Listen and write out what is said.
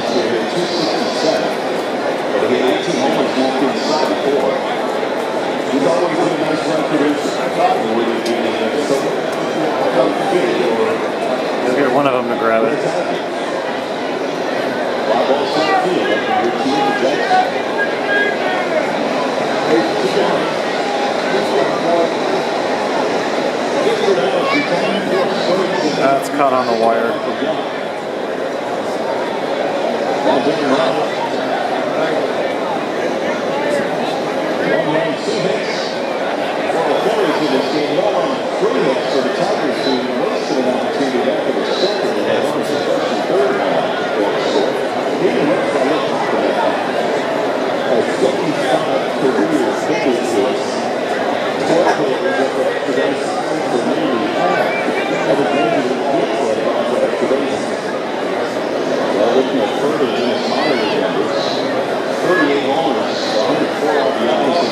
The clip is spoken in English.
last year at 267. But he had 18 homers walked inside before. He's always been a nice run producer. Let's get one of them to grab it. Fly ball center field up to Jackson. That's caught on the wire. Three hits for the Tigers who wasted an opportunity after the second and had one especially third even went for a little top of that. A 55 career victories. 12 players at the today's for nearly half of the major league play for extra base. Well, looking at further in his minor numbers, 38 homers, 104 RBIs,